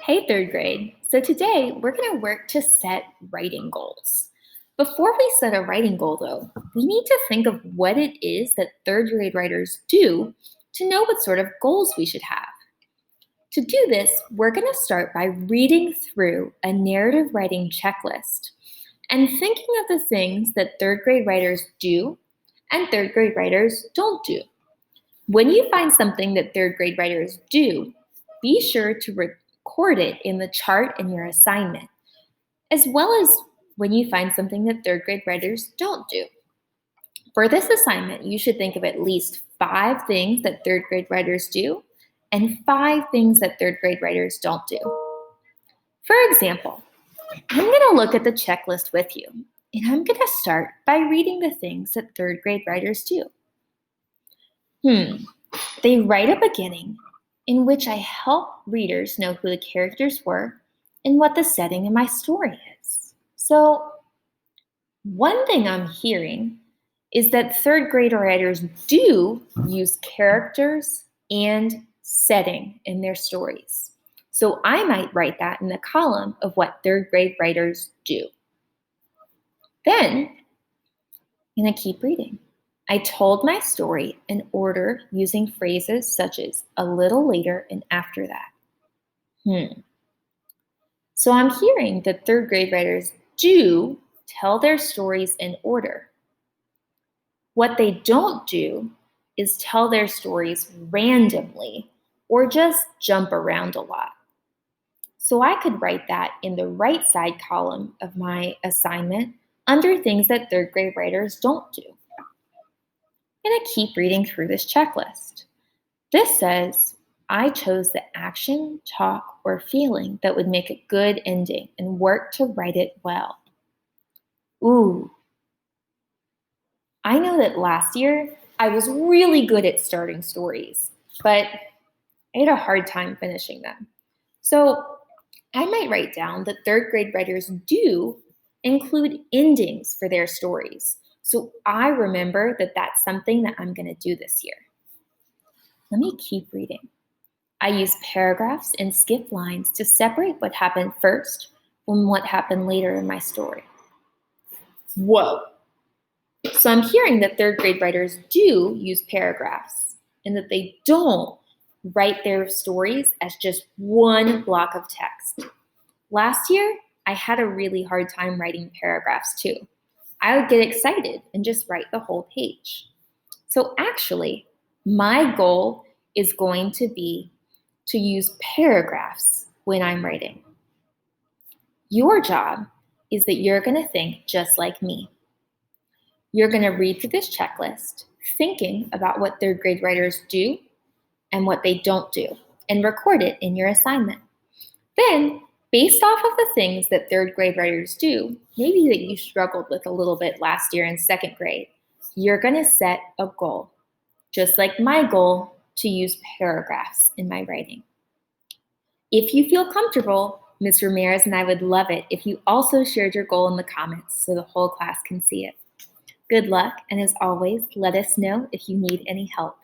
Hey, third grade. So today we're going to work to set writing goals. Before we set a writing goal, though, we need to think of what it is that third grade writers do to know what sort of goals we should have. To do this, we're going to start by reading through a narrative writing checklist and thinking of the things that third grade writers do and third grade writers don't do. When you find something that third grade writers do, be sure to record it in the chart in your assignment, as well as when you find something that third grade writers don't do. For this assignment, you should think of at least 5 things that third grade writers do and 5 things that third grade writers don't do. For example, I'm going to look at the checklist with you, and I'm going to start by reading the things that third grade writers do. They write a beginning in which I help readers know who the characters were and what the setting in my story is. So, one thing I'm hearing is that third grade writers do use characters and setting in their stories. So I might write that in the column of what third grade writers do. Then I'm going to keep reading. I told my story in order using phrases such as a little later and after that. So I'm hearing that third grade writers do tell their stories in order. What they don't do is tell their stories randomly or just jump around a lot. So I could write that in the right side column of my assignment under things that third grade writers don't do. I'm going to keep reading through this checklist. This says, I chose the action, talk, or feeling that would make a good ending and work to write it well. Ooh. I know that last year I was really good at starting stories, but I had a hard time finishing them. So I might write down that third grade writers do include endings for their stories. So I remember that that's something that I'm going to do this year. Let me keep reading. I use paragraphs and skip lines to separate what happened first from what happened later in my story. Whoa. So I'm hearing that third grade writers do use paragraphs and that they don't write their stories as just one block of text. Last year, I had a really hard time writing paragraphs too. I would get excited and just write the whole page. So actually, my goal is going to be to use paragraphs when I'm writing. Your job is that you're going to think just like me. You're going to read through this checklist, thinking about what third grade writers do and what they don't do, and record it in your assignment. Then, based off of the things that third grade writers do, maybe that you struggled with a little bit last year in second grade, you're going to set a goal, just like my goal to use paragraphs in my writing. If you feel comfortable, Ms. Ramirez and I would love it if you also shared your goal in the comments so the whole class can see it. Good luck, and as always, let us know if you need any help.